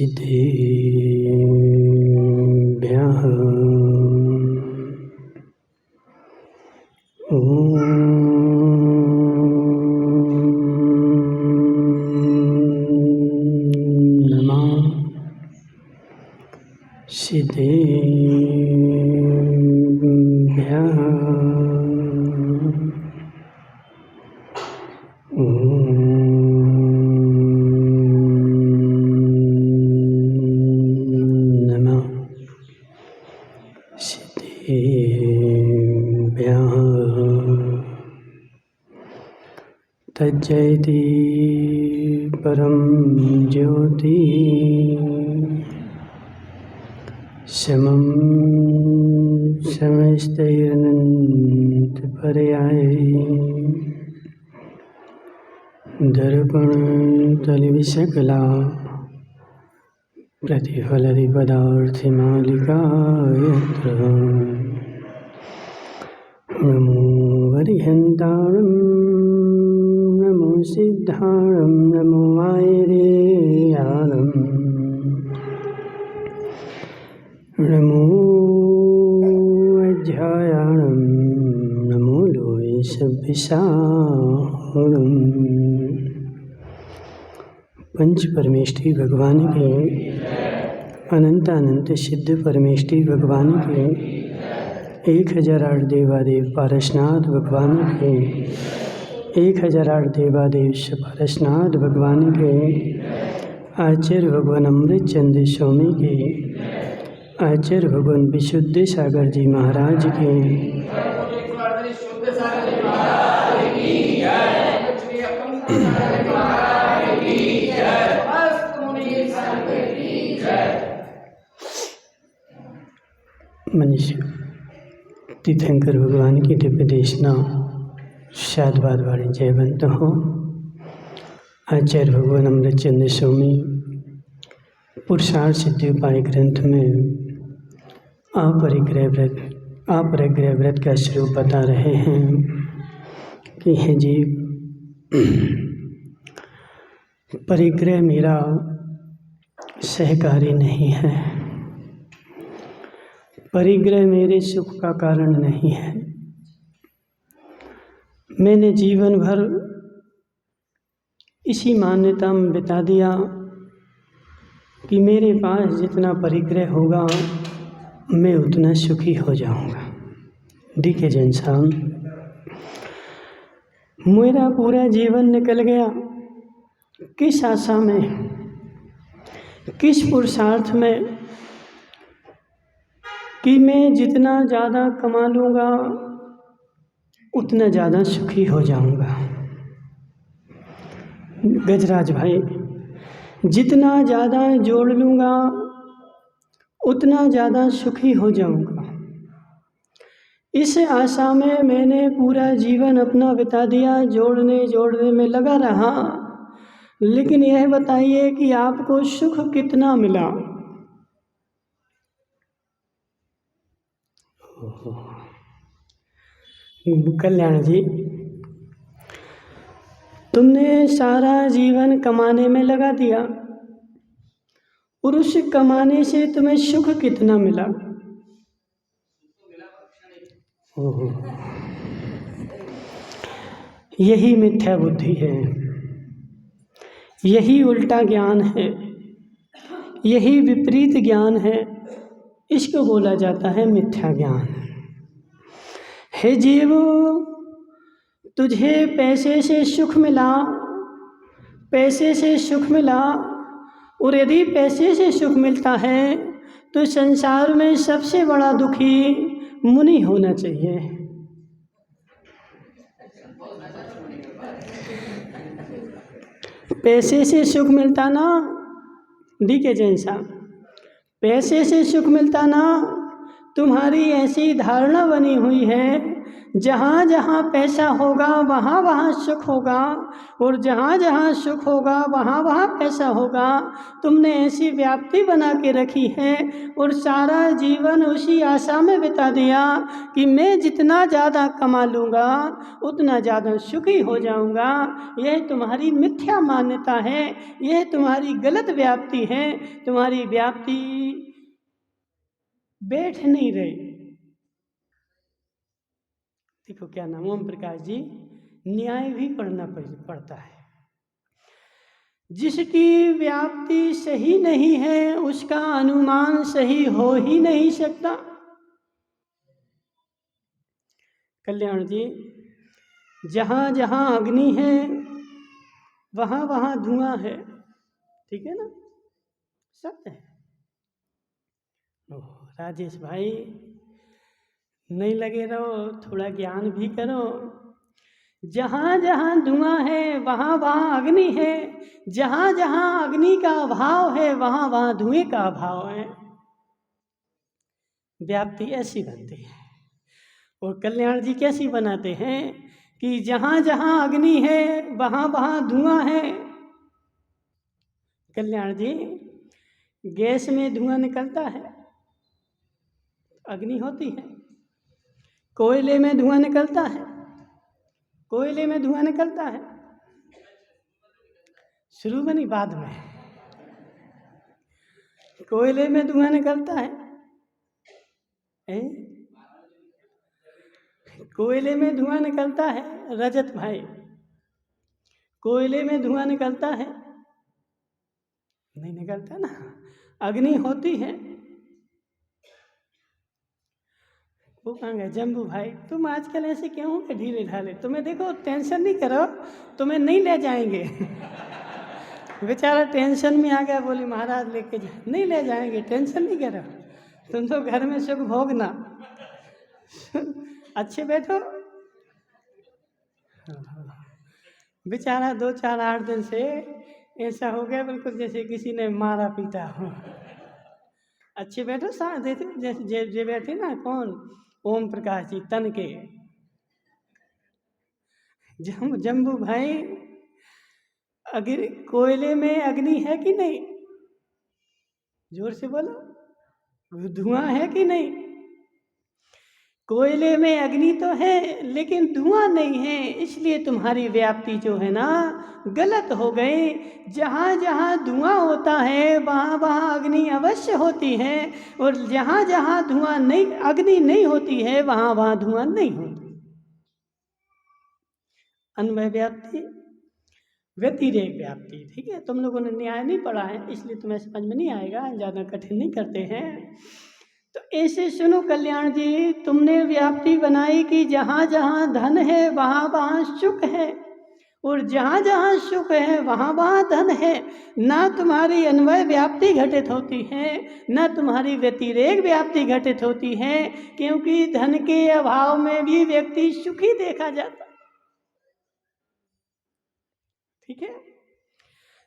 सिद्धेभ्यः नमः सिद्धेभ्यः नमः सिद्धेभ्यः तज्जयति परं ज्योति समं समस्तैरनन्तपर्यायै दर्पणतलिविशकला प्रतिफलति-पदार्थमालिका यत्र नमो वरिहन्ताणं नमो सिद्धाणं नमो आयरेयाणं नमो अध्यायाणं नमो लोये सभ्यसारणं। पंच परमेष्टि भगवान के अनंत सिद्ध परमेष्टि भगवान के 1008 देवादेव पारसनाथ भगवान के 1008 देवादेव पारसनाथ भगवान के आचार्य भगवान अमृत चंद्र स्वामी के आचार्य भगवान विशुद्ध सागर जी महाराज के मनीष तीर्थंकर भगवान की दिव्य देशना शादवाद वाणी जयवंत हो। आचार्य भगवान अमृत चंद्र स्वामी पुरुषार्थ सिद्धि उपाय ग्रंथ में अपरिग्रह व्रत का स्वरूप बता रहे हैं कि हे जीव, परिग्रह मेरा सहकारी नहीं है, परिग्रह मेरे सुख का कारण नहीं है। मैंने जीवन भर इसी मान्यता में बिता दिया कि मेरे पास जितना परिग्रह होगा मैं उतना सुखी हो जाऊंगा। डी के जैन साहब, मेरा पूरा जीवन निकल गया किस आशा में, किस पुरुषार्थ में कि मैं जितना ज़्यादा कमा लूँगा उतना ज़्यादा सुखी हो जाऊँगा। गजराज भाई, जितना ज़्यादा जोड़ लूँगा उतना ज़्यादा सुखी हो जाऊँगा। इस आशा में मैंने पूरा जीवन अपना बिता दिया, जोड़ने में लगा रहा। लेकिन यह बताइए कि आपको सुख कितना मिला? कल्याण जी, तुमने सारा जीवन कमाने में लगा दिया और उस कमाने से तुम्हें सुख कितना मिला? यही मिथ्या बुद्धि है, यही उल्टा ज्ञान है, यही विपरीत ज्ञान है। इसको बोला जाता है मिथ्या ज्ञान। हे जीव, तुझे पैसे से सुख मिला, पैसे से सुख मिला, और यदि पैसे से सुख मिलता है तो संसार में सबसे बड़ा दुखी मुनि होना चाहिए। पैसे से सुख मिलता ना, डी के जैन साहब, पैसे से सुख मिलता ना तुम्हारी ऐसी धारणा बनी हुई है जहाँ जहाँ पैसा होगा वहाँ वहाँ सुख होगा, और जहाँ जहाँ सुख होगा वहाँ वहाँ पैसा होगा। तुमने ऐसी व्याप्ति बना के रखी है और सारा जीवन उसी आशा में बिता दिया कि मैं जितना ज़्यादा कमा लूँगा उतना ज़्यादा सुखी हो जाऊँगा। यह तुम्हारी मिथ्या मान्यता है, यह तुम्हारी गलत व्याप्ति है। तुम्हारी व्याप्ति बैठ नहीं रही। देखो क्या नाम, ओम प्रकाश जी, न्याय भी पढ़ना पड़ता है। जिसकी व्याप्ति सही नहीं है उसका अनुमान सही हो ही नहीं सकता। कल्याण जी, जहाँ जहाँ अग्नि है वहाँ वहाँ धुआं है, ठीक है ना, सत्य है। राजेश भाई, नहीं लगे रहो, थोड़ा ज्ञान भी करो। जहाँ जहाँ धुआं है वहाँ वहाँ अग्नि है, जहाँ जहाँ अग्नि का अभाव है वहाँ वहाँ धुएं का अभाव है। व्याप्ति ऐसी बनती है। और कल्याण जी कैसी बनाते हैं कि जहाँ जहाँ अग्नि है वहाँ वहाँ धुआं है। कल्याण जी, गैस में धुआं निकलता है, अग्नि होती है। कोयले में धुआं निकलता है, कोयले में धुआं निकलता है। शुरू में नहीं, बाद में। कोयले में धुआं निकलता है, कोयले में धुआं निकलता है। रजत भाई, कोयले में धुआं निकलता है? नहीं निकलता ना, अग्नि होती है। वो कहाँ गए जम्बू भाई, तुम आजकल ऐसे क्यों हो ढीले ढाले? तुम्हें देखो, टेंशन नहीं करो, तुम्हें नहीं ले जाएंगे। बेचारा टेंशन में आ गया, बोले महाराज लेके जा, नहीं ले जाएंगे, टेंशन नहीं करो, तुम तो घर में सुख भोगना। अच्छे बैठो। बेचारा 2-4-8 दिन से ऐसा हो गया बिल्कुल जैसे किसी ने मारा पीटा हो। अच्छे बैठो, साथ जैसे जे बैठे ना, कौन, ओम प्रकाश जी, तन के जम्बू भाई, अग्नि, कोयले में अग्नि है कि नहीं? जोर से बोलो, धुआं है कि नहीं? कोयले में अग्नि तो है लेकिन धुआं नहीं है, इसलिए तुम्हारी व्याप्ति जो है ना गलत हो गई। जहाँ जहाँ धुआं होता है वहाँ वहाँ अग्नि अवश्य होती है, और जहाँ जहाँ धुआं नहीं, अग्नि नहीं होती है वहाँ वहाँ धुआं नहीं होती। अन्वय व्याप्ति, व्यतिरेक व्याप्ति, ठीक है। तुम लोगों ने न्याय नहीं पढ़ा है इसलिए तुम्हें समझ में नहीं आएगा, ज़्यादा कठिन नहीं करते हैं। तो ऐसे सुनो कल्याण जी, तुमने व्याप्ति बनाई कि जहाँ जहाँ धन है वहाँ वहाँ सुख है, और जहाँ जहाँ सुख है वहाँ वहाँ धन है। ना तुम्हारी अन्वय व्याप्ति घटित होती है, ना तुम्हारी व्यतिरेक व्याप्ति घटित होती है, क्योंकि धन के अभाव में भी व्यक्ति सुखी देखा जाता, ठीक है।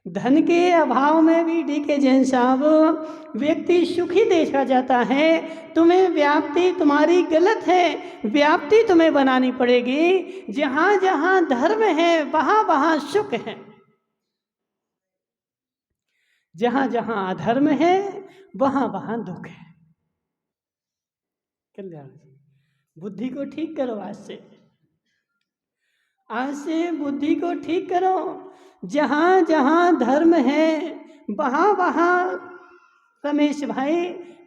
धन के अभाव में भी डीके जैन साहब व्यक्ति सुखी देखा जाता है। तुम्हें व्याप्ति तुम्हारी गलत है, व्याप्ति तुम्हें बनानी पड़ेगी। जहाँ जहाँ धर्म है वहाँ वहाँ सुख है, जहाँ जहाँ अधर्म है वहाँ वहाँ दुख है। कल्याण, बुद्धि को ठीक करो, आज से बुद्धि को ठीक करो। जहाँ जहाँ धर्म है वहाँ वहाँ, रमेश भाई,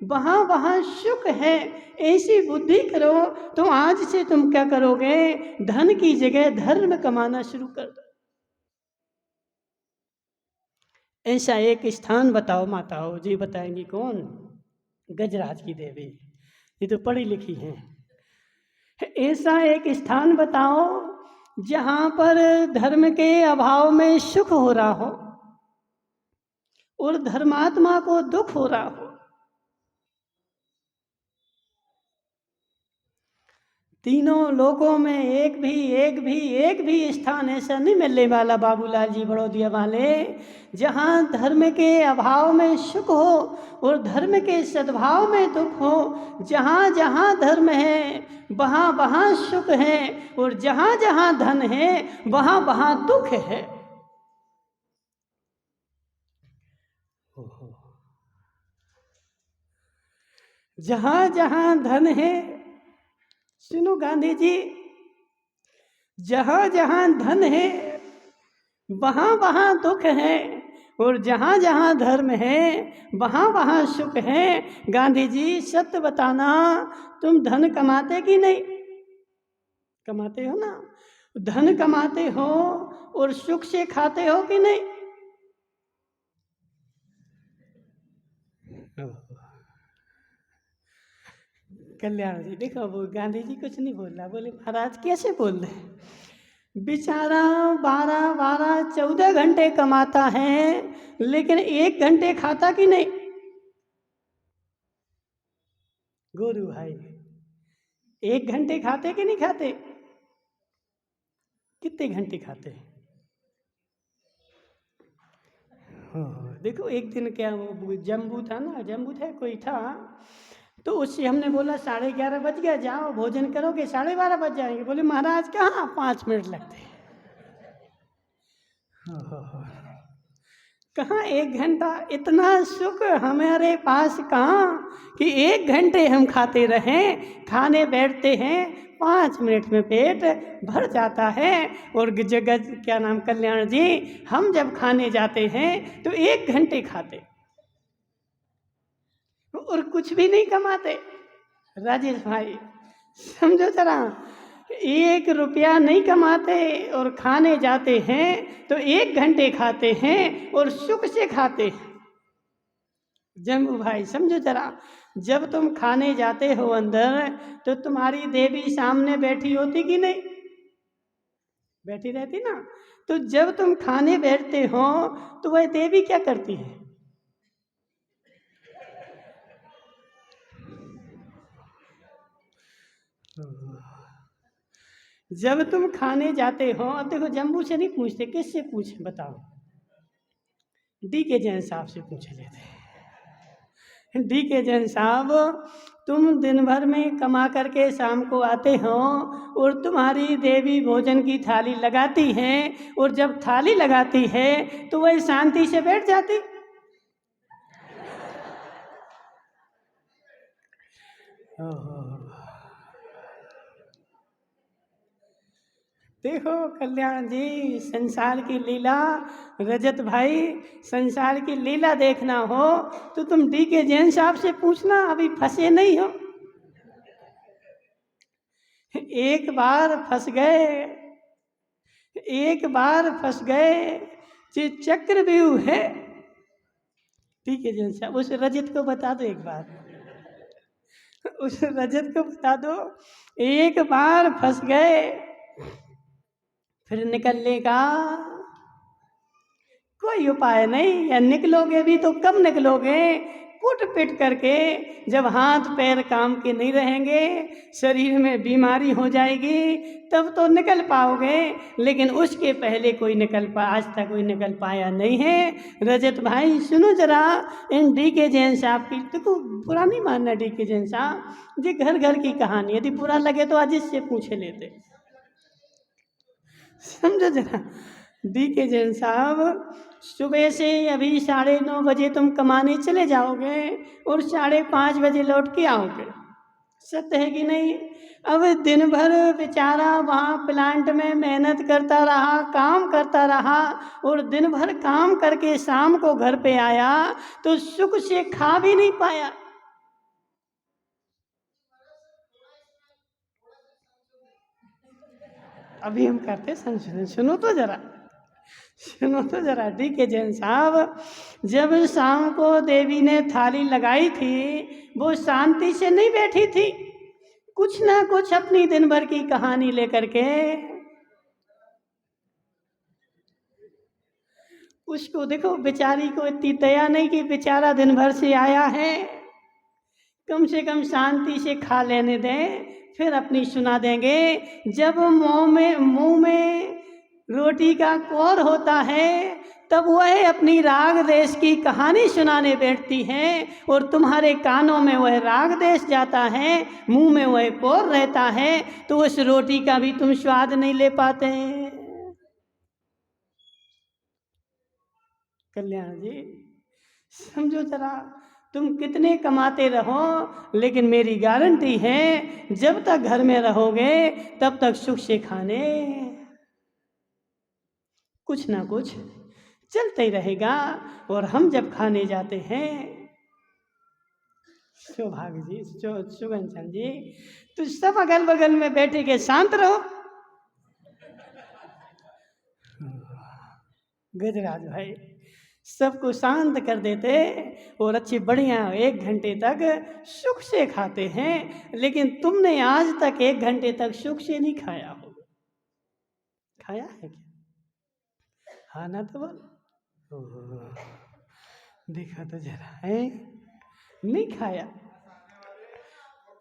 वहाँ वहाँ सुख है, ऐसी बुद्धि करो। तो आज से तुम क्या करोगे, धन की जगह धर्म कमाना शुरू कर दो। ऐसा एक स्थान बताओ माताओं जी, बताएंगी कौन? गजराज की देवी, ये तो पढ़ी लिखी हैं। ऐसा एक स्थान बताओ जहाँ पर धर्म के अभाव में सुख हो रहा हो और धर्मात्मा को दुख हो रहा हो। तीनों लोकों में एक भी स्थान ऐसा नहीं मिलने वाला बाबूलाल जी बड़ौदिया वाले, जहाँ धर्म के अभाव में सुख हो और धर्म के सद्भाव में दुख हो। जहाँ जहाँ धर्म है वहाँ वहाँ सुख है, और जहाँ जहाँ धन है वहाँ वहाँ दुख है। जहाँ जहाँ धन है, सुनो गांधी जी, जहाँ जहाँ धन है वहाँ वहाँ दुख है, और जहाँ जहाँ धर्म है वहाँ वहाँ सुख है। गांधी जी सत्य बताना, तुम धन कमाते कि नहीं? कमाते हो ना? धन कमाते हो और सुख से खाते हो कि नहीं? कल्याण जी देखो, वो गांधी जी कुछ नहीं बोल रहा, बोले महाराज कैसे बोल रहे? बेचारा 12-14 घंटे कमाता है, लेकिन 1 घंटे खाता कि नहीं? गोरू भाई 1 घंटे खाते कि नहीं खाते? कितने घंटे खाते? हाँ, देखो एक दिन क्या, वो जम्बू था ना, जम्बू था कोई था, तो उससे हमने बोला 11:30 बज गया, जाओ भोजन करोगे, 12:30 बज जाएंगे। बोले महाराज कहाँ 5 मिनट लगते हैं। कहाँ 1 घंटा, इतना सुख हमारे पास कहाँ कि 1 घंटे हम खाते रहें। खाने बैठते हैं 5 मिनट में पेट भर जाता है। और जगत क्या नाम कल्याण जी, हम जब खाने जाते हैं तो 1 घंटे खाते और कुछ भी नहीं कमाते। राजेश भाई समझो जरा, 1 रुपया नहीं कमाते और खाने जाते हैं तो 1 घंटे खाते हैं और सुख से खाते हैं। जम्बू भाई समझो जरा, जब तुम खाने जाते हो अंदर तो तुम्हारी देवी सामने बैठी होती कि नहीं? बैठी रहती ना। तो जब तुम खाने बैठते हो तो वह देवी क्या करती है? जब तुम खाने जाते हो, अब देखो जम्बू से नहीं पूछते, किससे पूछे बताओ? डी के जैन साहब से पूछ लेते। डी के जैन साहब, तुम दिन भर में कमा करके शाम को आते हो और तुम्हारी देवी भोजन की थाली लगाती है, और जब थाली लगाती है तो वह शांति से बैठ जाती। देखो कल्याण जी, संसार की लीला, रजत भाई संसार की लीला देखना हो तो तुम डी के जैन साहब से पूछना, अभी फंसे नहीं हो। एक बार फंस गए, एक बार फंस गए, जो चक्रव्यूह है। ठीक है जैन साहब, उस रजत को बता दो एक बार, उस रजत को बता दो, एक बार फंस गए फिर निकलने का कोई उपाय नहीं। या निकलोगे भी तो कब निकलोगे? कुट पिट करके, जब हाथ पैर काम के नहीं रहेंगे, शरीर में बीमारी हो जाएगी, तब तो निकल पाओगे। लेकिन उसके पहले कोई आज तक कोई निकल पाया नहीं है। रजत भाई सुनो जरा, इन डी के जैन साहब की, देखो बुरा नहीं मानना डी के जैन साहब, ये घर घर की कहानी, यदि बुरा लगे तो आज इससे पूछे लेते। समझो जरा, डी के जैन साहब, सुबह से अभी 9:30 बजे तुम कमाने चले जाओगे और 5:30 बजे लौट के आओगे, सत्य है कि नहीं? अब दिन भर बेचारा वहाँ प्लांट में मेहनत करता रहा, काम करता रहा, और दिन भर काम करके शाम को घर पे आया तो सुख से खा भी नहीं पाया। अभी हम करते संशोधन, सुनो तो जरा, सुनो तो जरा। डी के जैन साहब, जब शाम को देवी ने थाली लगाई थी, वो शांति से नहीं बैठी थी, कुछ ना कुछ अपनी दिन भर की कहानी लेकर के। उसको देखो, बेचारी को इतनी दया नहीं कि बेचारा दिन भर से आया है, कम से कम शांति से खा लेने दें, फिर अपनी सुना देंगे। जब मुंह में रोटी का कौर होता है तब वह अपनी राग देश की कहानी सुनाने बैठती है और तुम्हारे कानों में वह राग देश जाता है, मुंह में वह कौर रहता है, तो उस रोटी का भी तुम स्वाद नहीं ले पाते। कल्याण जी समझो जरा, तुम कितने कमाते रहो लेकिन मेरी गारंटी है जब तक घर में रहोगे तब तक सुख से खाने कुछ ना कुछ चलते ही रहेगा। और हम जब खाने जाते हैं, सौभाग्य जी, सुगन चंद जी, तो सब अगल बगल में बैठे के शांत रहो। गजराज भाई सबको शांत कर देते और अच्छी बढ़िया 1 घंटे तक सुख से खाते हैं। लेकिन तुमने आज तक 1 घंटे तक सुख से नहीं खाया हो। खाया है क्या? हाँ ना तो बोल। देखा तो जरा है, नहीं खाया,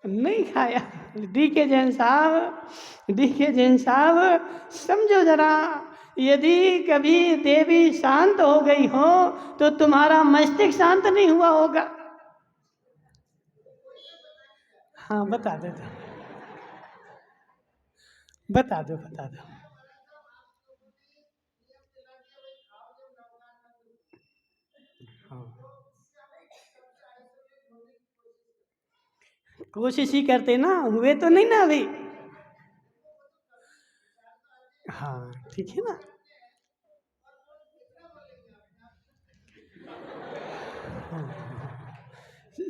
नहीं खाया। डी के जैन साहब समझो जरा, यदि कभी देवी शांत हो गई हो तो तुम्हारा मस्तिष्क शांत नहीं हुआ होगा। हाँ बता दो, बता दो, बता दो। कोशिश ही करते ना, हुए तो नहीं ना अभी। हाँ ठीक है ना।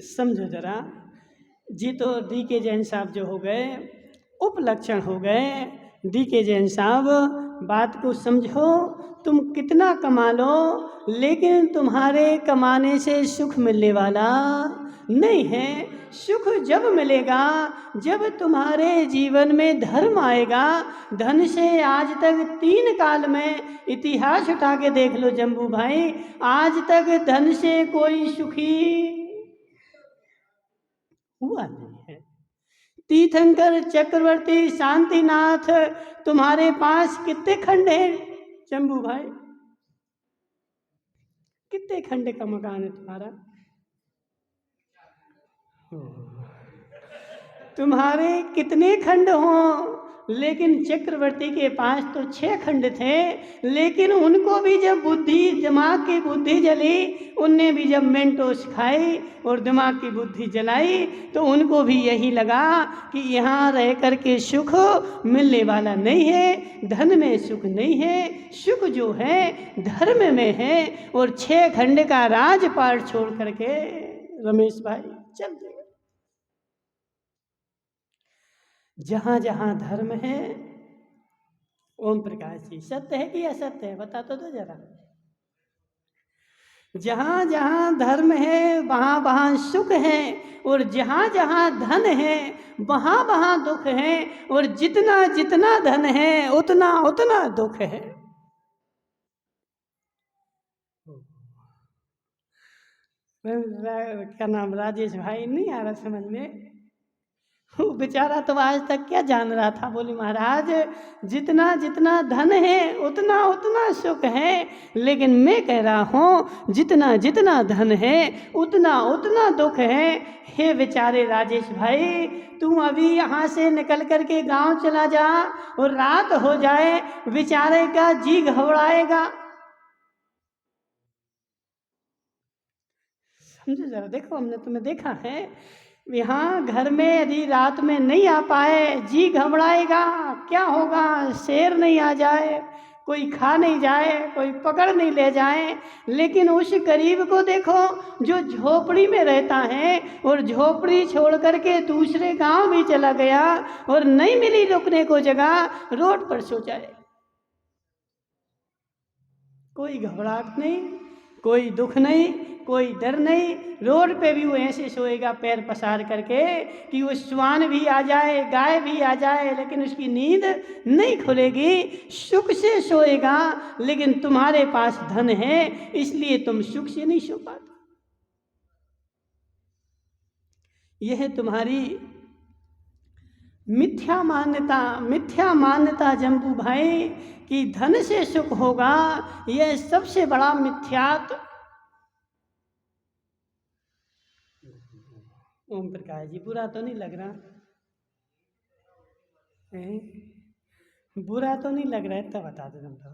समझो जरा, जी तो डी के जैन साहब जो हो गए उपलक्षण हो गए। डी के जैन साहब बात को समझो, तुम कितना कमा लो लेकिन तुम्हारे कमाने से सुख मिलने वाला नहीं है। सुख जब मिलेगा जब तुम्हारे जीवन में धर्म आएगा। धन से आज तक 3 काल में इतिहास उठा के देख लो जम्बू भाई, आज तक धन से कोई सुखी हुआ नहीं है। तीर्थंकर चक्रवर्ती शांतिनाथ, तुम्हारे पास कितने खंड हैं शंभू भाई? कितने खंड का मकान है तुम्हारा? तुम्हारे कितने खंड हों, लेकिन चक्रवर्ती के पास तो 6 खंड थे। लेकिन उनको भी जब दिमाग की बुद्धि जली, उनने भी जब मेंटोस खाई और दिमाग की बुद्धि जलाई, तो उनको भी यही लगा कि यहाँ रह कर के सुख मिलने वाला नहीं है, धन में सुख नहीं है, सुख जो है धर्म में है। और 6 खंड का राजपाट छोड़ करके रमेश भाई चल गए। जहाँ जहाँ धर्म है, ओम प्रकाश जी सत्य है कि असत्य है बता तो दो जरा। जहाँ जहाँ धर्म है वहाँ वहाँ सुख है, और जहाँ जहाँ धन है वहाँ वहाँ दुख है, और जितना जितना धन है उतना उतना दुख है। क्या नाम, राजेश भाई नहीं आ रहा समझ में। वो बेचारा तो आज तक क्या जान रहा था, बोले महाराज जितना जितना धन है उतना उतना सुख है, लेकिन मैं कह रहा हूँ जितना जितना धन है उतना उतना दुख है। हे बेचारे राजेश भाई, तू अभी यहाँ से निकल करके गांव चला जा और रात हो जाए, बेचारे का जी घबराएगा। समझो जरा, देखो हमने तुम्हें देखा है, यहाँ घर में यदि रात में नहीं आ पाए जी घबराएगा। क्या होगा, शेर नहीं आ जाए, कोई खा नहीं जाए, कोई पकड़ नहीं ले जाए। लेकिन उस गरीब को देखो जो झोपड़ी में रहता है और झोपड़ी छोड़ करके दूसरे गांव भी चला गया और नहीं मिली रुकने को जगह, रोड पर सो जाए। कोई घबराहट नहीं, कोई दुख नहीं, कोई डर नहीं, रोड पे भी वो ऐसे सोएगा पैर पसार करके कि वो श्वान भी आ जाए, गाय भी आ जाए, लेकिन उसकी नींद नहीं खुलेगी। सुख से सोएगा, लेकिन तुम्हारे पास धन है इसलिए तुम सुख से नहीं सो पाते। यह तुम्हारी मिथ्या मान्यता जम्बू भाई कि धन से सुख होगा, यह सबसे बड़ा मिथ्यात। ओम प्रकाश जी, बुरा तो नहीं लग रहा है? बुरा तो नहीं लग रहा है? तब बता दो तुम तो।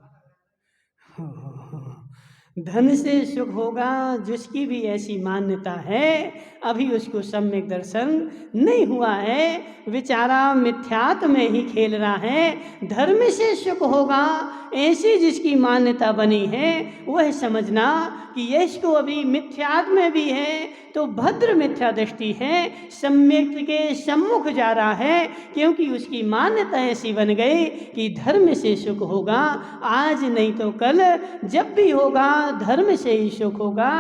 धन से सुख होगा, जिसकी भी ऐसी मान्यता है, अभी उसको सम्यक दर्शन नहीं हुआ है, बेचारा मिथ्यात्व में ही खेल रहा है। धर्म से सुख होगा, ऐसी जिसकी मान्यता बनी है, वह समझना कि इसको अभी मिथ्यात्व में भी है तो भद्र मिथ्या दृष्टि है, सम्यक के सम्मुख जा रहा है, क्योंकि उसकी मान्यता ऐसी बन गई कि धर्म से सुख होगा, आज नहीं तो कल, जब भी होगा धर्म से ही सुख होगा।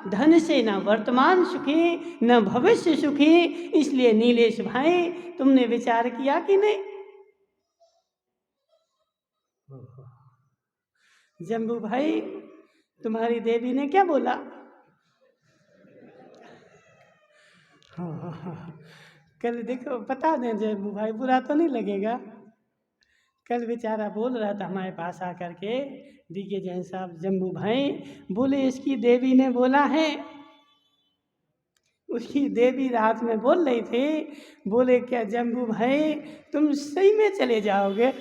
धन से न वर्तमान सुखी न भविष्य सुखी। इसलिए नीलेश भाई, तुमने विचार किया कि नहीं? जम्बू भाई, तुम्हारी देवी ने क्या बोला? कल देखो, बता दें जम्बू भाई, बुरा तो नहीं लगेगा? कल बेचारा बोल रहा था हमारे पास आकर के, डीके जैन साहब, जम्बू भाई बोले इसकी देवी ने बोला है। उसकी देवी रात में बोल रही थी, बोले क्या जम्बू भाई तुम सही में चले जाओगे?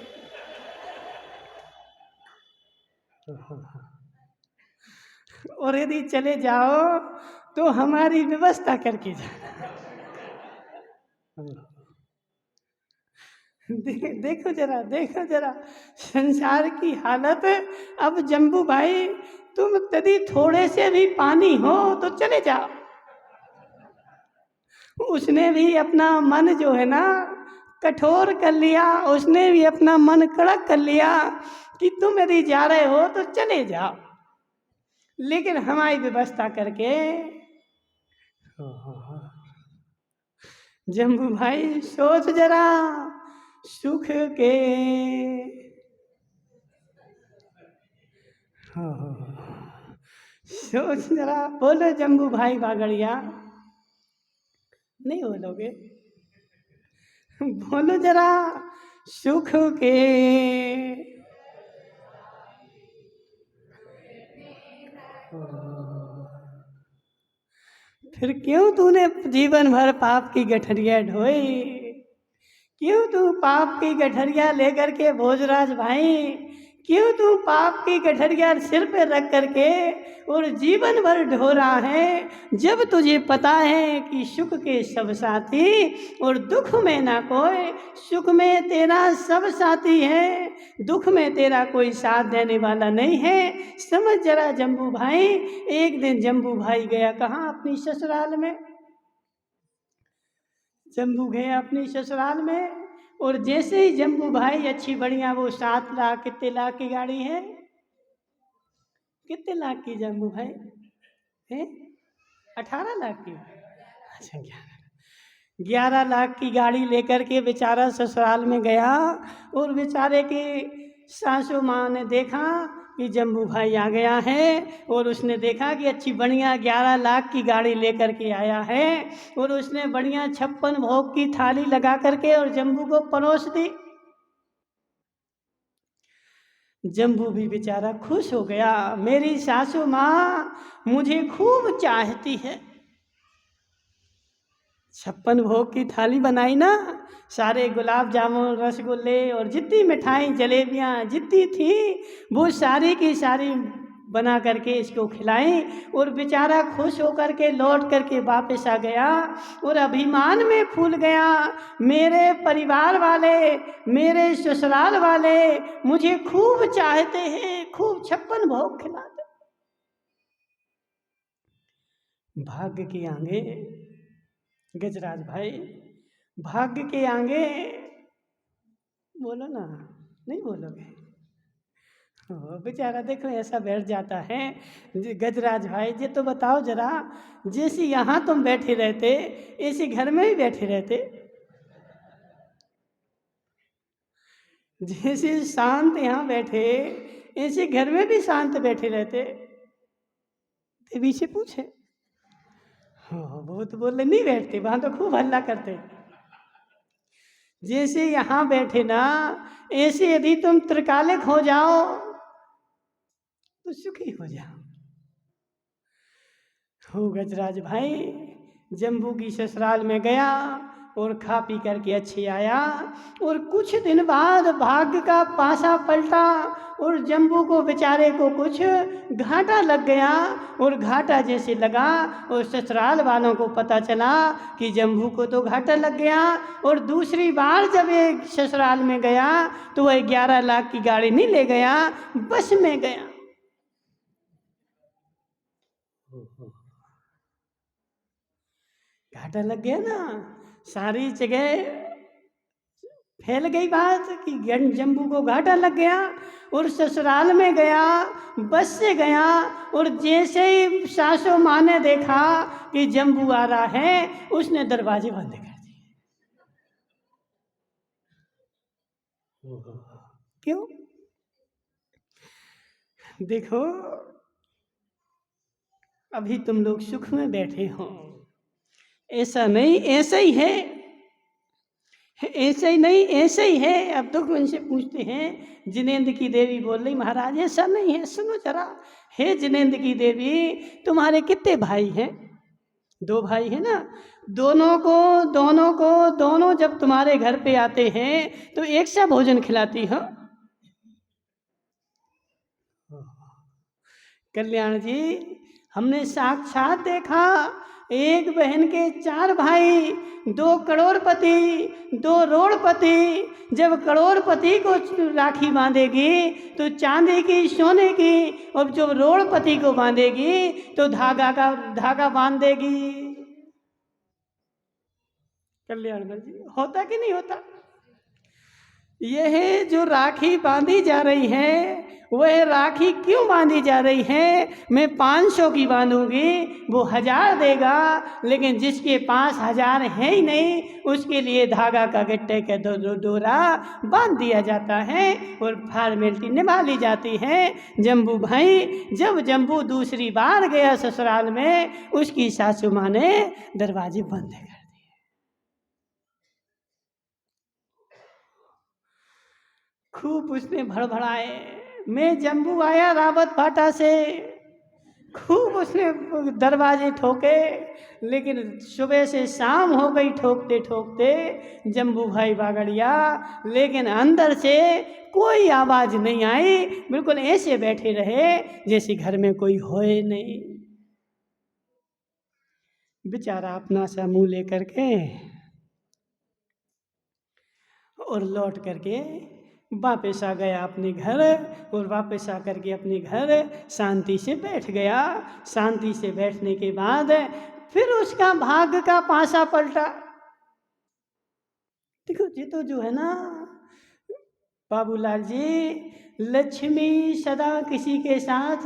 और यदि चले जाओ तो हमारी व्यवस्था करके जाना। देखो जरा संसार की हालत। अब जम्बू भाई, तुम यदि थोड़े से भी पानी हो तो चले जाओ। उसने भी अपना मन जो है ना कठोर कर लिया, उसने भी अपना मन कड़क कर लिया कि तुम यदि जा रहे हो तो चले जाओ, लेकिन हमारी व्यवस्था करके। जम्बू भाई सोच जरा, सुख के सोच जरा। बोलो जम्बू भाई बागड़िया, नहीं बोलोगे? बोलो जरा, सुख के फिर क्यों तूने जीवन भर पाप की गठरिया ढोई? क्यों तू पाप की गठरिया लेकर के, भोजराज भाई, क्यों तू पाप की गठरिया सिर पे रख करके और जीवन भर ढो रहा है, जब तुझे पता है कि सुख के सब साथी और दुख में ना कोई। सुख में तेरा सब साथी है, दुख में तेरा कोई साथ देने वाला नहीं है। समझ जरा जम्बू भाई। एक दिन जम्बू भाई गया कहाँ? अपनी ससुराल में। जम्बू गया अपनी ससुराल में, और जैसे ही जम्बू भाई अच्छी बढ़िया, वो 7 लाख, कितने लाख की गाड़ी है? कितने लाख की जम्बू भाई है? 18 लाख की? अच्छा, 11 लाख की गाड़ी लेकर के बेचारा ससुराल में गया, और बेचारे की सासू माँ ने देखा कि जम्बू भाई आ गया है, और उसने देखा कि अच्छी बढ़िया 11 लाख की गाड़ी लेकर के आया है, और उसने बढ़िया 56 भोग की थाली लगा करके और जम्बू को परोस दी। जम्बू भी बेचारा खुश हो गया, मेरी सासू माँ मुझे खूब चाहती है। 56 भोग की थाली बनाई ना, सारे गुलाब जामुन, रसगुल्ले और जितनी मिठाई जलेबियाँ जितनी थी, वो सारी की सारी बना करके इसको खिलाई, और बेचारा खुश होकर के लौट करके वापस आ गया, और अभिमान में फूल गया, मेरे परिवार वाले, मेरे ससुराल वाले मुझे खूब चाहते हैं, खूब 56 भोग खिलाते। भाग्य की आगे गजराज भाई, भाग्य के आगे, बोलो ना, नहीं बोलोगे? बेचारा देखो ऐसा बैठ जाता है। गजराज भाई जी, तो बताओ जरा, जैसे यहाँ तुम बैठे रहते, ऐसे घर में ही बैठे रहते? जैसे शांत यहाँ बैठे, ऐसे घर में भी शांत बैठे रहते? देवी से पूछे। हाँ, वो तो बोले नहीं बैठते, वहाँ तो खूब हल्ला करते। जैसे यहाँ बैठे ना, ऐसे यदि तुम त्रिकालिक हो जाओ तो सुखी हो जाओ। हो गजराज भाई जम्बू की ससुराल में गया और खा पी करके अच्छे आया, और कुछ दिन बाद भाग्य का पासा पलटा और जम्बू को बेचारे को कुछ घाटा लग गया। और घाटा जैसे लगा और ससुराल वालों को पता चला कि जम्बू को तो घाटा लग गया, और दूसरी बार जब ये ससुराल में गया तो वह 11 लाख की गाड़ी नहीं ले गया, बस में गया। घाटा लग गया ना, सारी जगह फैल गई बात कि जम्बू को घाटा लग गया। और ससुराल में गया, बस से गया, और जैसे ही सासू माँ ने देखा कि जम्बू आ रहा है, उसने दरवाजे बंद कर दिए। क्यों? देखो अभी तुम लोग सुख में बैठे हो, ऐसा नहीं, ऐसा ही है, ऐसा ही नहीं, ऐसा ही है। अब तो उनसे पूछते हैं, जिनेंद्र की देवी बोल रही महाराज ऐसा नहीं है, सुनो जरा। हे जिनेंद्र की देवी, तुम्हारे कितने भाई हैं? 2 भाई हैं ना। दोनों जब तुम्हारे घर पे आते हैं तो एक सा भोजन खिलाती हो? कल्याण जी, हमने साक्षात देखा, एक बहन के 4 भाई, 2 करोड़पति 2 रोड़पति। जब करोड़पति को राखी बांधेगी तो चांदी की सोने की, और जब रोड़पति को बांधेगी तो धागा बांध देगी। कल्याण जी, होता कि नहीं होता? यह जो राखी बांधी जा रही है, वह राखी क्यों बांधी जा रही है? मैं 500 की बांधूंगी, वो 1000 देगा, लेकिन जिसके पास 1000 है ही नहीं, उसके लिए धागा का गट्टे का डोरा बांध दिया जाता है और फॉर्मेलिटी निभा ली जाती है। जम्बू भाई, जब जम्बू दूसरी बार गया ससुराल में, उसकी सासू माँ ने दरवाजे बंद कर दिए। खूब उसने भड़बड़ाए, मैं जम्बू आया रावत भाटा से, खूब उसने दरवाजे ठोके, लेकिन सुबह से शाम हो गई ठोकते ठोकते जम्बू भाई बागड़िया, लेकिन अंदर से कोई आवाज नहीं आई। बिल्कुल ऐसे बैठे रहे जैसे घर में कोई होए नहीं। बेचारा अपना सा मुंह लेकर के और लौट करके वापस आ गया अपने घर, और वापस आ करके अपने घर शांति से बैठ गया। शांति से बैठने के बाद फिर उसका भाग्य का पासा पलटा। देखो ये तो जो है ना बाबूलाल जी, लक्ष्मी सदा किसी के साथ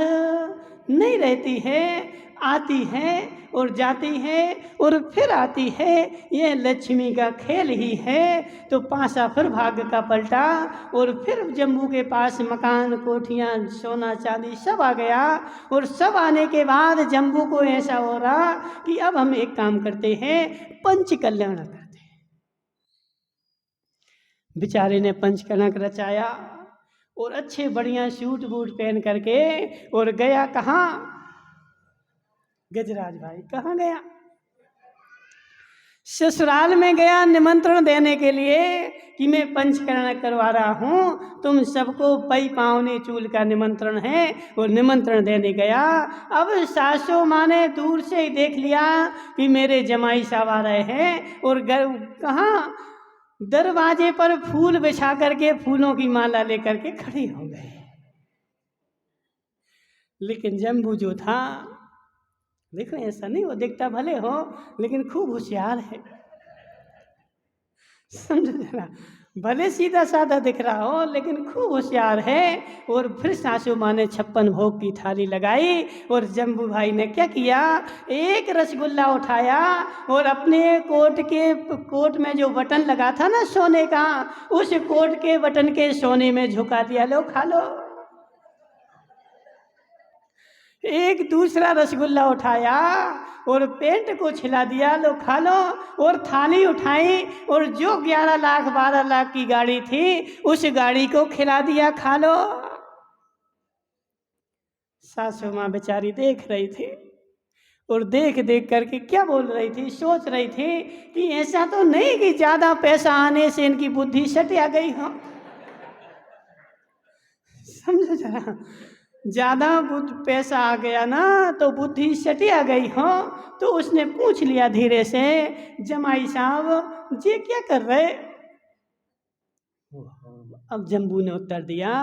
नहीं रहती है, आती है और जाती है और फिर आती है, यह लक्ष्मी का खेल ही है। तो पासा फिर भाग्य का पलटा, और फिर जम्बू के पास मकान, कोठियाँ, सोना चांदी सब आ गया। और सब आने के बाद जम्बू को ऐसा हो रहा कि अब हम एक काम करते हैं, पंच कल्याण करते हैं। बेचारे ने पंचकनक रचाया और अच्छे बढ़िया सूट बूट पहन करके और गया कहाँ? गजराज भाई कहाँ गया? ससुराल में गया निमंत्रण देने के लिए कि मैं पंचकर्ण करवा रहा हूँ, तुम सबको पई पावने चूल का निमंत्रण है, और निमंत्रण देने गया। अब सासू माँ ने दूर से ही देख लिया कि मेरे जमाई साहब आ रहे हैं, और कहाँ दरवाजे पर फूल बिछा करके फूलों की माला लेकर के खड़े हो गए। लेकिन जम्बू जो था, देखो ऐसा नहीं, वो दिखता भले हो लेकिन खूब होशियार है, समझ जरा, भले सीधा साधा दिख रहा हो लेकिन खूब होशियार है। और फिर सासू माँ ने 56 भोग की थाली लगाई, और जम्बू भाई ने क्या किया, एक रसगुल्ला उठाया और अपने कोट में जो बटन लगा था ना सोने का, उस कोट के बटन के सोने में झुका दिया, लो खा लो। एक दूसरा रसगुल्ला उठाया और पेंट को छिला दिया, लो खा लो। और थाली उठाई और जो 11 लाख 12 लाख की गाड़ी थी उस गाड़ी को खिला दिया, खा लो। सासू माँ बेचारी देख रही थी और देख देख करके क्या बोल रही थी, सोच रही थी कि ऐसा तो नहीं कि ज्यादा पैसा आने से इनकी बुद्धि सटिया गई हो। समझो जरा, ज्यादा पैसा आ गया ना तो बुद्धि सटिया गई हो। तो उसने पूछ लिया धीरे से, जमाई साहब जी क्या कर रहे? अब जम्बू ने उत्तर दिया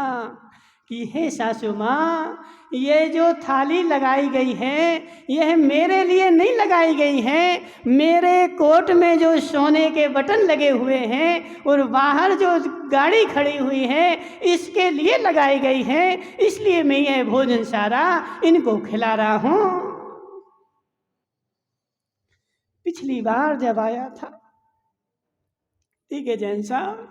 कि हे सासू माँ, ये जो थाली लगाई गई है यह मेरे लिए नहीं लगाई गई है। मेरे कोट में जो सोने के बटन लगे हुए हैं और बाहर जो गाड़ी खड़ी हुई है इसके लिए लगाई गई है, इसलिए मैं यह भोजन सारा इनको खिला रहा हूँ। पिछली बार जब आया था, ठीक है जैन साहब,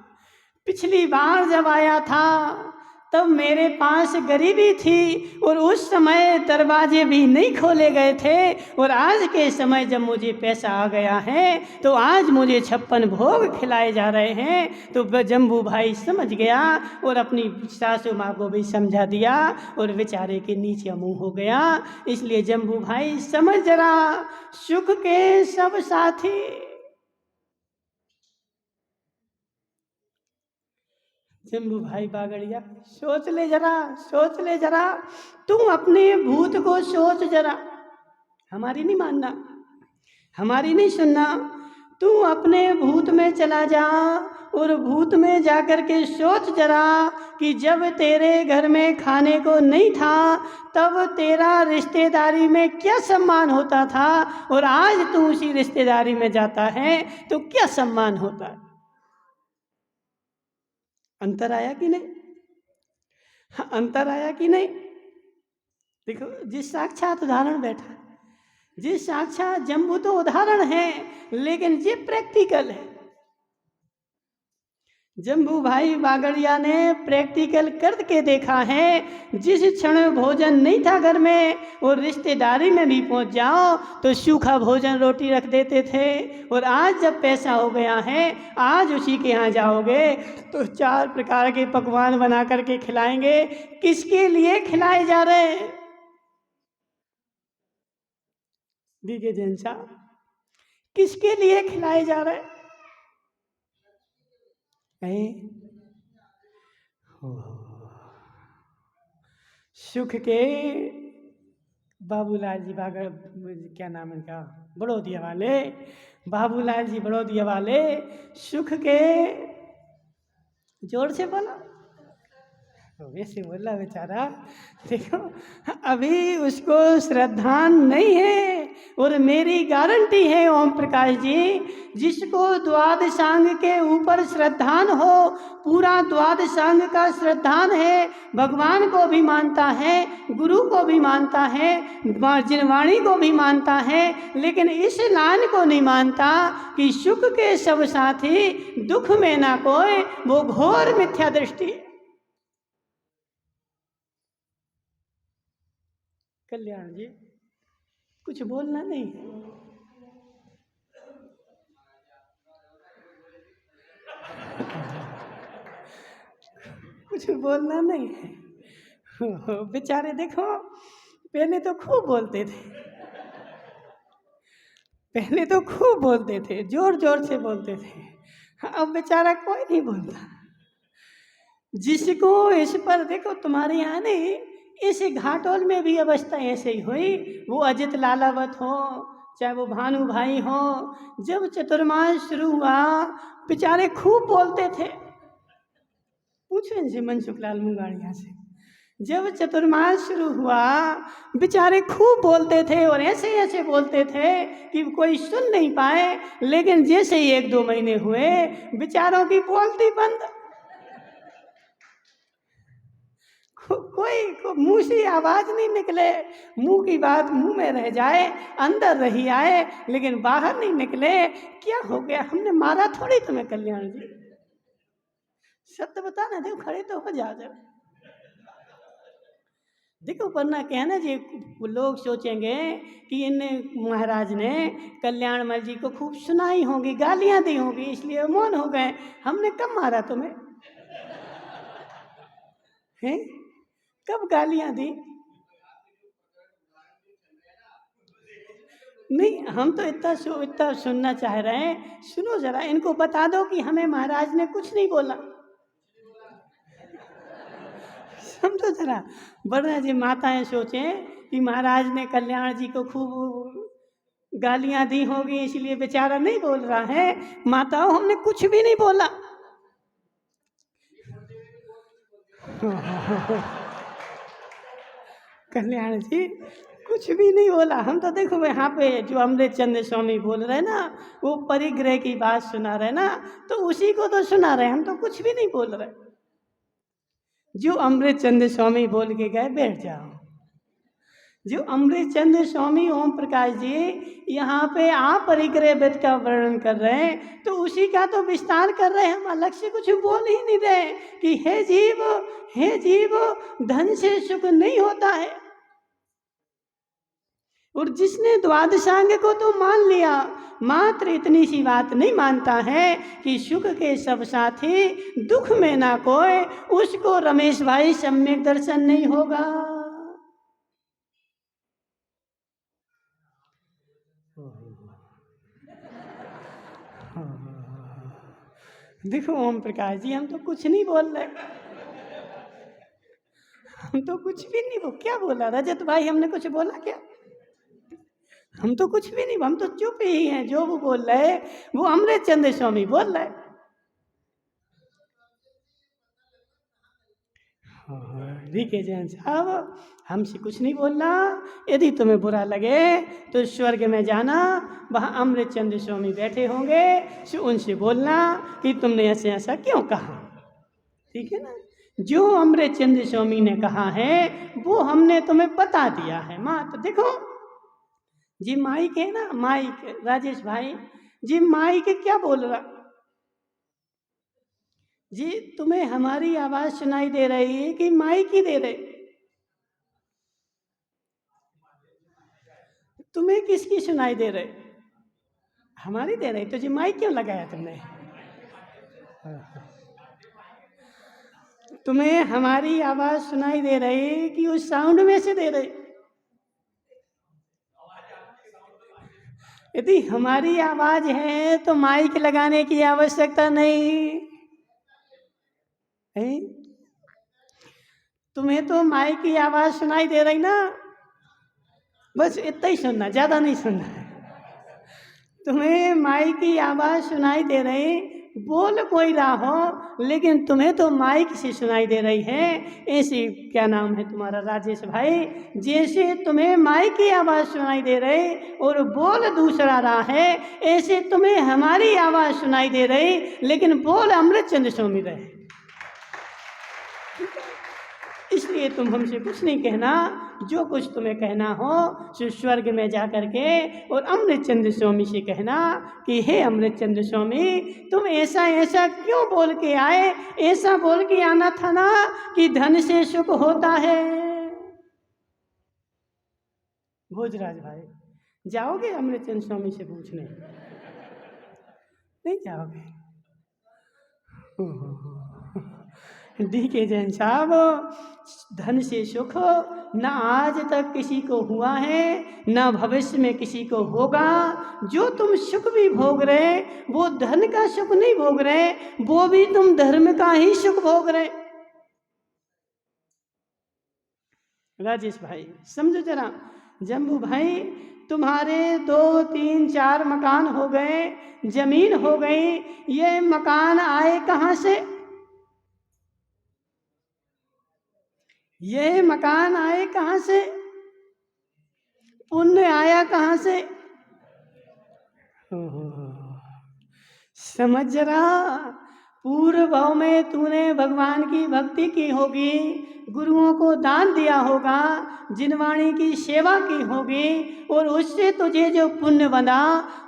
पिछली बार जब आया था तब मेरे पास गरीबी थी और उस समय दरवाजे भी नहीं खोले गए थे। और आज के समय जब मुझे पैसा आ गया है तो आज मुझे 56 भोग खिलाए जा रहे हैं। तो जम्बू भाई समझ गया और अपनी सासू माँ को भी समझा दिया और बेचारे के नीचे मुंह हो गया। इसलिए जम्बू भाई समझ जरा, सुख के सब साथी। जम्बू भाई बागड़िया, सोच ले जरा, सोच ले जरा, तुम अपने भूत को सोच जरा। हमारी नहीं मानना, हमारी नहीं सुनना, तू अपने भूत में चला जा और भूत में जाकर के सोच जरा कि जब तेरे घर में खाने को नहीं था तब तेरा रिश्तेदारी में क्या सम्मान होता था और आज तू उसी रिश्तेदारी में जाता है तो क्या सम्मान होता है। अंतर आया कि नहीं? अंतर आया कि नहीं? देखो, जिस साक्षात उदाहरण बैठा, जिस साक्षात जम्बू तो उदाहरण है लेकिन ये प्रैक्टिकल है। जम्बू भाई बागड़िया ने प्रैक्टिकल करके देखा है। जिस क्षण भोजन नहीं था घर में और रिश्तेदारी में भी पहुंच जाओ तो सूखा भोजन रोटी रख देते थे। और आज जब पैसा हो गया है, आज उसी के यहाँ जाओगे तो 4 प्रकार के पकवान बना करके खिलाएंगे। किसके लिए खिलाए जा रहे हैं? दीजिए जैन साहब, किसके लिए खिलाए जा रहे हैं? सुख के बाबूलाल जी बागड़, क्या नाम इनका, बड़ौदिया वाले, बाबूलाल जी बड़ौदिया वाले, सुख के, जोर से बोला, वैसे बोला बेचारा। देखो, अभी उसको श्रद्धा नहीं है और मेरी गारंटी है ओम प्रकाश जी, जिसको द्वादशांग के ऊपर श्रद्धान हो, पूरा द्वादशांग का श्रद्धान है, भगवान को भी मानता है, गुरु को भी मानता है, जिनवाणी को भी मानता है, लेकिन इस लाइन को नहीं मानता कि सुख के सब साथी दुख में ना कोई, वो घोर मिथ्या दृष्टि। कल्याण जी, कुछ बोलना नहीं है? कुछ बोलना नहीं है? बेचारे देखो, पहले तो खूब बोलते थे, पहले तो खूब बोलते थे, जोर जोर से बोलते थे। अब बेचारा कोई नहीं बोलता। जिसको इस पर देखो, तुम्हारे यहाँ नहीं, इस घाटोल में भी अवस्था ऐसे ही हुई। वो अजित लालावत हो, चाहे वो भानु भाई हो, जब चतुर्मास शुरू हुआ बेचारे खूब बोलते थे। पूछो इनसे, मनसुख लाल मुंगाड़िया से, जब चतुर्मास शुरू हुआ बेचारे खूब बोलते थे और ऐसे ऐसे बोलते थे कि कोई सुन नहीं पाए। लेकिन जैसे ही 1-2 महीने हुए बेचारों की बोलती बंद। कोई मुंह से आवाज नहीं निकले, मुंह की बात मुंह में रह जाए, अंदर रही आए लेकिन बाहर नहीं निकले। क्या हो गया? हमने मारा थोड़ी तुम्हें कल्याण जी, सत्य बता ना, देखो खड़े तो हो जा। देखो वरना क्या है ना जी, लोग सोचेंगे कि इन महाराज ने कल्याणमल जी को खूब सुनाई होगी, गालियां दी होगी, इसलिए मौन हो गए। हमने कब मारा तुम्हें? हैं? कब गालियां दी? नहीं, हम तो इतना सुनना चाह रहे हैं। सुनो जरा, इनको बता दो कि हमें महाराज ने कुछ नहीं बोला। समझो जरा, वरना जी माताएं सोचें कि महाराज ने कल्याण जी को खूब गालियां दी होगी, इसलिए बेचारा नहीं बोल रहा है। माताओं, हमने कुछ भी नहीं बोला। कल्याण जी कुछ भी नहीं बोला। हम तो देखो यहाँ पे जो अमृत चंद्र स्वामी बोल रहे हैं ना, वो परिग्रह की बात सुना रहे ना, तो उसी को तो सुना रहे, हम तो कुछ भी नहीं बोल रहे। जो अमृत चंद्र स्वामी बोल के गए, बैठ जाओ। जो अमृत चंद्र स्वामी ओम प्रकाश जी यहाँ पे आप परिग्रह वेद का वर्णन कर रहे हैं, तो उसी का तो विस्तार कर रहे हैं। हम अलग से कुछ बोल ही नहीं रहे कि हे जीव, धन से सुख नहीं होता है। और जिसने द्वादशांग को तो मान लिया, मात्र इतनी सी बात नहीं मानता है कि सुख के सब साथी, दुख में ना कोई, उसको रमेश भाई सम्यक दर्शन नहीं होगा। देखो ओम प्रकाश जी, हम तो कुछ नहीं बोल रहे। हम तो कुछ भी नहीं क्या बोला रजत भाई? हमने कुछ बोला क्या? हम तो कुछ भी नहीं, हम तो चुप ही हैं। जो वो बोल रहे वो अमृत चंद्र स्वामी बोल रहे। ठीक है जैन साहब, हमसे कुछ नहीं बोलना। यदि तुम्हें बुरा लगे तो स्वर्ग में जाना, वहाँ अमृत चंद्र स्वामी बैठे होंगे, उनसे बोलना कि तुमने ऐसे ऐसा क्यों कहा। ठीक है ना? जो अमृत चंद्र स्वामी ने कहा है वो हमने तुम्हें बता दिया है। माँ तो देखो जी, माइक है ना, माइक राजेश भाई जी, माइक क्या बोल रहा जी? तुम्हें हमारी आवाज सुनाई दे रही है कि माइक ही दे रहे? तुम्हें किसकी सुनाई दे रहे? हमारी दे रही। तो जी माइक क्यों लगाया तुमने? तुम्हें हमारी आवाज सुनाई दे रही कि उस साउंड में से दे रही? यदि हमारी आवाज है तो माइक लगाने की आवश्यकता नहीं है। तुम्हें तो माइक की आवाज सुनाई दे रही ना, बस इतना ही सुनना, ज्यादा नहीं सुनना है। तुम्हें माइक की आवाज सुनाई दे रही, बोल कोई रहा हो, लेकिन तुम्हें तो माइक से सुनाई दे रही है। ऐसे क्या नाम है तुम्हारा राजेश भाई, जैसे तुम्हें माइक की आवाज सुनाई दे रही और बोल दूसरा रहा है, ऐसे तुम्हें हमारी आवाज सुनाई दे रही लेकिन बोल अमृत चंद्र स्वामी रहे। इसलिए तुम हमसे कुछ नहीं कहना। जो कुछ तुम्हें कहना हो सो स्वर्ग में जा करके और अमृत चंद्र स्वामी से कहना कि हे अमृत चंद्र स्वामी, तुम ऐसा ऐसा क्यों बोल के आए? ऐसा बोल के आना था ना कि धन से सुख होता है। भोजराज भाई, जाओगे अमृत चंद्र स्वामी से पूछने? नहीं जाओगे? डी के जैन साहब, धन से सुख न आज तक किसी को हुआ है, न भविष्य में किसी को होगा। जो तुम सुख भी भोग रहे वो धन का सुख नहीं भोग रहे, वो भी तुम धर्म का ही सुख भोग रहे। राजेश भाई समझो जरा। जम्बू भाई, तुम्हारे 2 3 4 मकान हो गए, जमीन हो गई, ये मकान आए कहाँ से? ये मकान आए कहाँ से? पुण्य आया कहाँ से? समझ जरा, पूर्व भाव में तूने भगवान की भक्ति की होगी, गुरुओं को दान दिया होगा, जिनवाणी की सेवा की होगी, और उससे तुझे जो पुण्य बना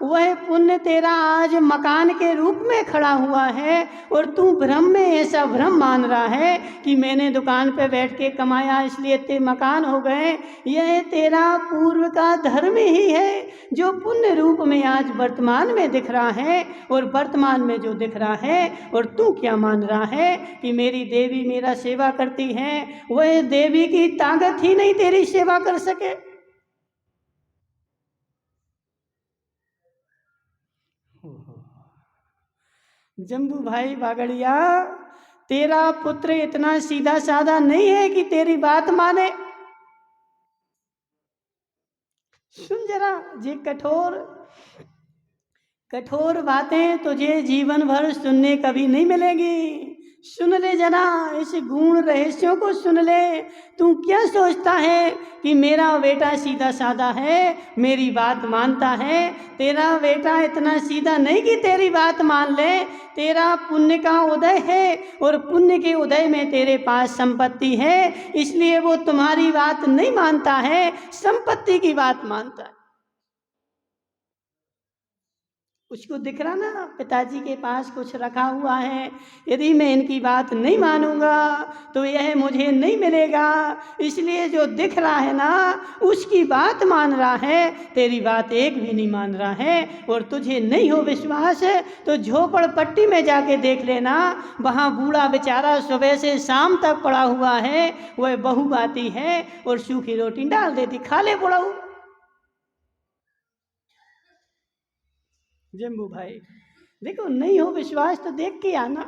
वह पुण्य तेरा आज मकान के रूप में खड़ा हुआ है। और तू भ्रम में ऐसा भ्रम मान रहा है कि मैंने दुकान पे बैठ के कमाया इसलिए ते मकान हो गए। यह तेरा पूर्व का धर्म ही है जो पुण्य रूप में आज वर्तमान में दिख रहा है। और वर्तमान में जो दिख रहा है, और तू क्या मान रहा है कि मेरी देवी मेरा सेवा करती है, वह देवी की ताकत ही नहीं तेरी सेवा कर सके। जम्बू भाई बागड़िया, तेरा पुत्र इतना सीधा साधा नहीं है कि तेरी बात माने। सुन जरा, ये कठोर कठोर बातें तुझे जीवन भर सुनने कभी नहीं मिलेगी। सुन ले जरा, इस गूढ़ रहस्यों को सुन ले। तू क्या सोचता है कि मेरा बेटा सीधा साधा है, मेरी बात मानता है? तेरा बेटा इतना सीधा नहीं कि तेरी बात मान ले। तेरा पुण्य का उदय है, और पुण्य के उदय में तेरे पास संपत्ति है, इसलिए वो तुम्हारी बात नहीं मानता है, संपत्ति की बात मानता है। उसको दिख रहा ना पिताजी के पास कुछ रखा हुआ है, यदि मैं इनकी बात नहीं मानूंगा तो यह मुझे नहीं मिलेगा, इसलिए जो दिख रहा है ना उसकी बात मान रहा है, तेरी बात एक भी नहीं मान रहा है। और तुझे नहीं हो विश्वास तो झोपड़पट्टी में जाके देख लेना, वहाँ बूढ़ा बेचारा सुबह से शाम तक पड़ा हुआ है, वह बहू आती है और सूखी रोटी डाल देती, खा ले बुढ़ाऊ। जम्बू भाई देखो, नहीं हो विश्वास तो देख के आना।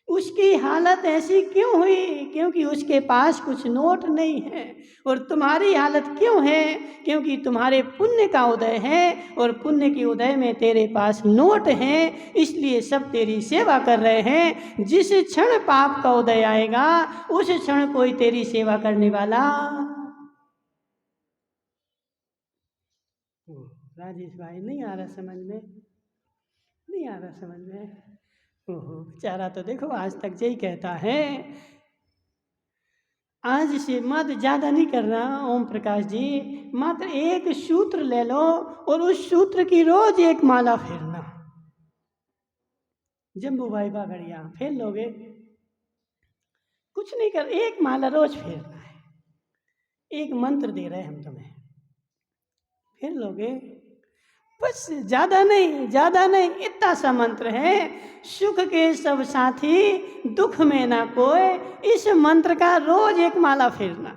उसकी हालत ऐसी क्यों हुई? क्योंकि उसके पास कुछ नोट नहीं है। और तुम्हारी हालत क्यों है? क्योंकि तुम्हारे पुण्य का उदय है, और पुण्य के उदय में तेरे पास नोट हैं, इसलिए सब तेरी सेवा कर रहे हैं। जिस क्षण पाप का उदय आएगा उस क्षण कोई तेरी सेवा करने वाला। राजेश भाई नहीं आ रहा समझ में, नहीं आ रहा समझ में। ओहो बेचारा तो देखो आज तक यही कहता है। आज से मत ज़्यादा नहीं करना ओम प्रकाश जी, मात्र एक सूत्र ले लो और उस सूत्र की रोज एक माला फेरना। जम्बू भाई बागड़िया फेर लोगे? कुछ नहीं कर, एक माला रोज फेरना है। एक मंत्र दे रहे हम तुम्हें, फेर लोगे? बस ज़्यादा नहीं, ज़्यादा नहीं, इतना सा मंत्र है। सुख के सब साथी दुख में ना कोई, इस मंत्र का रोज एक माला फेरना।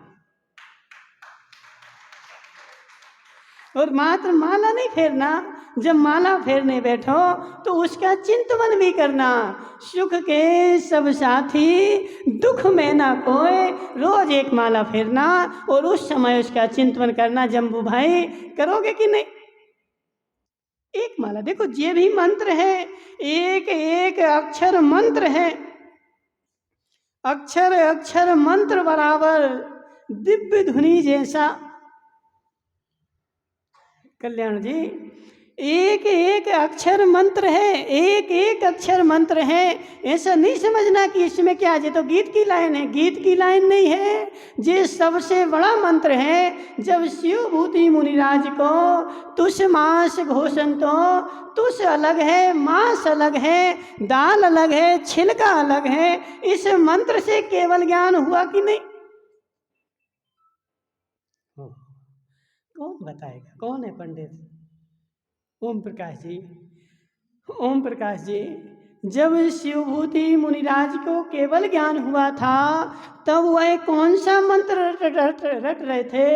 और मात्र माला नहीं फेरना, जब माला फेरने बैठो तो उसका चिंतन भी करना। सुख के सब साथी दुख में ना कोई, रोज एक माला फेरना और उस समय उसका चिंतन करना। जम्बू भाई करोगे कि नहीं? एक माला देखो, ये भी मंत्र है, एक एक अक्षर मंत्र है, अक्षर अक्षर मंत्र बराबर, दिव्य धुनी जैसा। कल्याण जी, एक एक अक्षर मंत्र है, एक एक अक्षर मंत्र है। ऐसा नहीं समझना कि इसमें क्या है, तो गीत की लाइन है, गीत की लाइन नहीं है, ये सबसे बड़ा मंत्र है। जब शिव भूति मुनिराज को तुष मास घोषण, तो तुष अलग है, मास अलग है, दाल अलग है, छिलका अलग है। इस मंत्र से केवल ज्ञान हुआ कि नहीं? कौन बताएगा, कौन है पंडित? ओम प्रकाश जी, ओम प्रकाश जी, जब शिवभूति मुनिराज को केवल ज्ञान हुआ था तब वह कौन सा मंत्र रट रहे थे?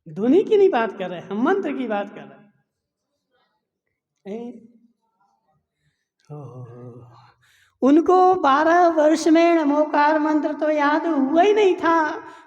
ध्वनि की नहीं बात कर रहे, हम मंत्र की बात कर रहे हैं। उनको 12 वर्ष में नमोकार मंत्र तो याद हुआ ही नहीं था।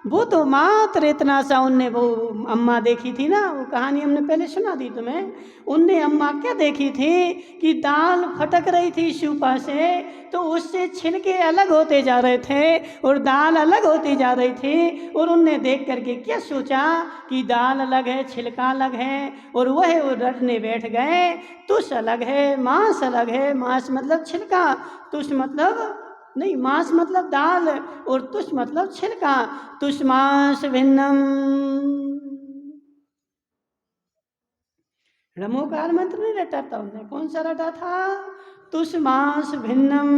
वो तो मात्र इतना सा उनने वो अम्मा देखी थी ना, वो कहानी हमने पहले सुना दी तुम्हें। उनने अम्मा क्या देखी थी कि दाल फटक रही थी सूपा से, तो उससे छिलके अलग होते जा रहे थे और दाल अलग होती जा रही थी। और उनने देख करके क्या सोचा कि दाल अलग है, छिलका अलग है, और वह वो रटने बैठ गए। तुष अलग है, मांस अलग है, मांस मतलब छिलका, तुष मतलब नहीं, मांस मतलब दाल और तुष मतलब छिलका। तुष मांस भिन्नम। नमोकार मंत्र नहीं रटा था उन्होंने, कौन सा रटा था? तुष मांस भिन्नम।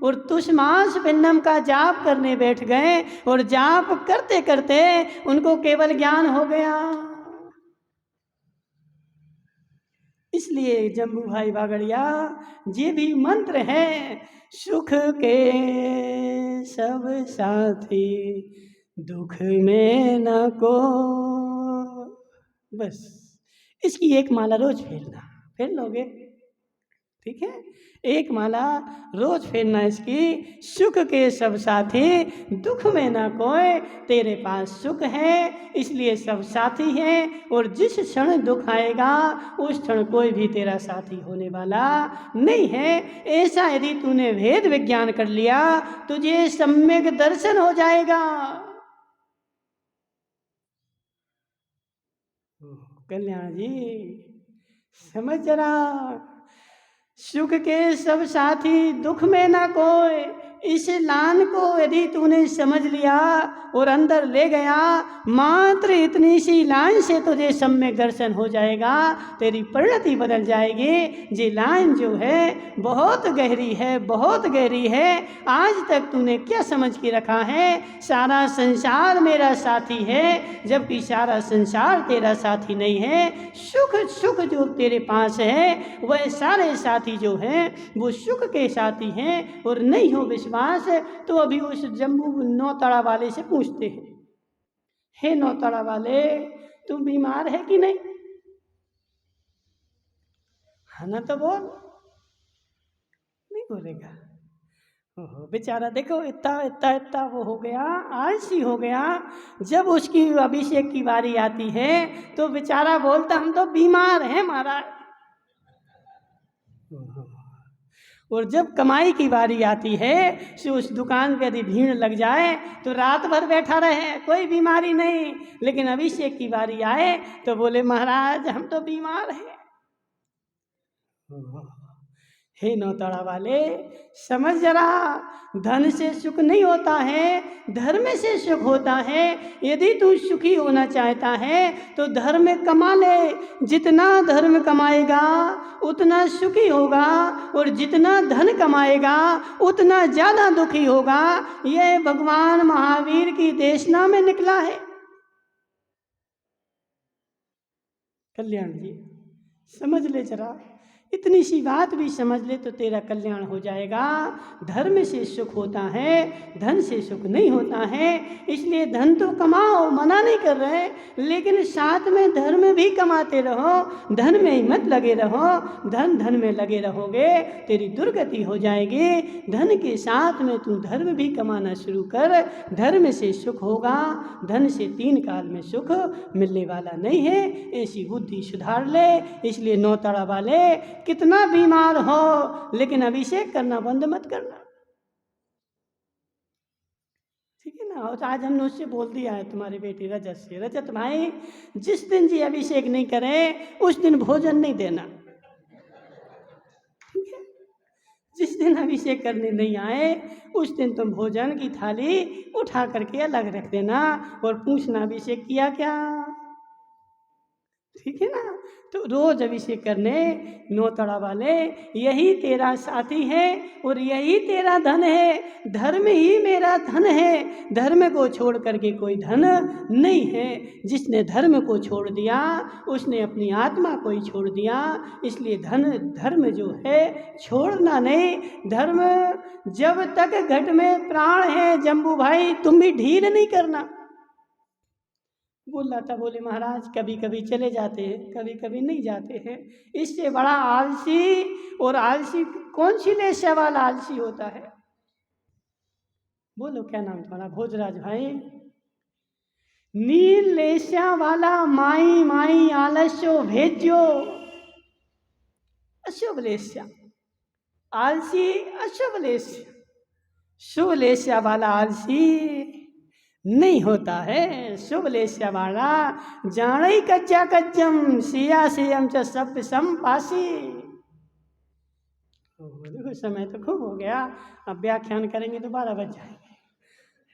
और तुष मांस भिन्नम का जाप करने बैठ गए और जाप करते करते उनको केवल ज्ञान हो गया। इसलिए जम्बू भाई बागड़िया, ये भी मंत्र है, सुख के सब साथी दुख में न को। बस इसकी एक माला रोज फेरना, फेर लोगे? ठीक है, एक माला रोज फेरना इसकी। सुख के सब साथी दुख में ना कोई, तेरे पास सुख है इसलिए सब साथी हैं। और जिस क्षण दुख आएगा उस क्षण कोई भी तेरा साथी होने वाला नहीं है। ऐसा यदि तूने भेद विज्ञान कर लिया, तुझे सम्यक दर्शन हो जाएगा। कल्याण जी समझ जरा, सुख के सब साथी दुख में ना कोई, इस लान को यदि तूने समझ लिया और अंदर ले गया, मात्र इतनी सी लाइन से तुझे सम्यक दर्शन हो जाएगा, तेरी परिणति बदल जाएगी। ये लाइन जो है बहुत गहरी है, बहुत गहरी है। आज तक तूने क्या समझ के रखा है? सारा संसार मेरा साथी है, जबकि सारा संसार तेरा साथी नहीं है। सुख सुख जो तेरे पास है वह सारे साथी जो हैं वो सुख के साथी हैं। और नहीं हो विश्वास तो अभी उस जम्बू नौतड़ा वाले से पूछते हैं, हे नौतड़ा वाले तुम बीमार है कि नहीं? हाँ ना तो बोल, नहीं बोलेगा। ओहो बेचारा, देखो इतना इतना इतना वो हो गया, आलसी हो गया। जब उसकी अभिषेक की बारी आती है तो बेचारा बोलता हम तो बीमार हैं महाराज। और जब कमाई की बारी आती है तो उस दुकान पे यदि भीड़ लग जाए तो रात भर बैठा रहे, कोई बीमारी नहीं। लेकिन अभिषेक की बारी आए तो बोले महाराज हम तो बीमार हैं। हे नौतड़ा वाले समझ जरा, धन से सुख नहीं होता है, धर्म से सुख होता है। यदि तू सुखी होना चाहता है तो धर्म कमा ले। जितना धर्म कमाएगा उतना सुखी होगा, और जितना धन कमाएगा उतना ज़्यादा दुखी होगा। यह भगवान महावीर की देशना में निकला है। कल्याण जी समझ ले जरा, इतनी सी बात भी समझ ले तो तेरा कल्याण हो जाएगा। धर्म से सुख होता है, धन से सुख नहीं होता है। इसलिए धन तो कमाओ, मना नहीं कर रहे, लेकिन साथ में धर्म भी कमाते रहो। धन में ही मत लगे रहो। धन में लगे रहोगे तेरी दुर्गति हो जाएगी। धन के साथ में तू धर्म भी कमाना शुरू कर, धर्म से सुख होगा। धन से 3 काल में सुख मिलने वाला नहीं है, ऐसी बुद्धि सुधार ले। इसलिए नौतड़ा वाले कितना बीमार हो लेकिन अभिषेक करना बंद मत करना, ठीक है ना। और आज हमने उससे बोल दिया है तुम्हारी बेटी रजत से, रजत भाई जिस दिन जी अभिषेक नहीं करे उस दिन भोजन नहीं देना, ठीक है। जिस दिन अभिषेक करने नहीं आए उस दिन तुम भोजन की थाली उठा करके अलग रख देना और पूछना अभिषेक किया क्या, ठीक है ना। तो रोज अभिषेक करने नौतड़ा वाले, यही तेरा साथी है और यही तेरा धन है। धर्म ही मेरा धन है, धर्म को छोड़ करके कोई धन नहीं है। जिसने धर्म को छोड़ दिया उसने अपनी आत्मा को ही छोड़ दिया। इसलिए धर्म जो है छोड़ना नहीं। धर्म जब तक घट में प्राण है जम्बू भाई तुम भी ढील नहीं करना। बोल रहा था, बोले महाराज कभी कभी चले जाते हैं, कभी कभी नहीं जाते हैं। इससे बड़ा आलसी और आलसी कौन सी लेस्या वाला आलसी होता है? बोलो क्या नाम तुम्हारा? भोजराज भाई। नील लेस्या वाला माई माई आलस्यो भेज्यो। अशुभ लेस्या आलसी, अशुभ लेस्या। शुभ लेस्या वाला आलसी नहीं होता है। शुभ लेस्या वाला जाने कच्चा कच्चम सिया सियम च सब संपासी। देखो समय तो खूब हो गया, अब व्याख्यान करेंगे तो 12 बज जाएंगे,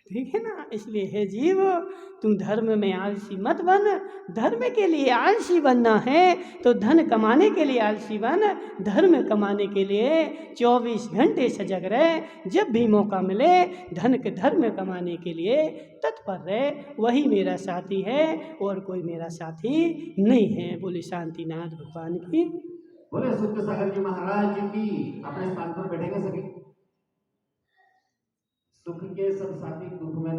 ठीक है ना। इसलिए हे जीव, तू धर्म में आलसी मत बन। धर्म के लिए आलसी बनना है तो धन कमाने के लिए आलसी बन। धर्म कमाने के लिए 24 घंटे सजग रहे। जब भी मौका मिले धर्म कमाने के लिए तत्पर रहे। वही मेरा साथी है और कोई मेरा साथी नहीं है। बोले शांतिनाथ भगवान की। बोले सुख सागर जी महाराज की। अपने स्थान पर बैठेंगे सभी। सुख के सब साथी दुख में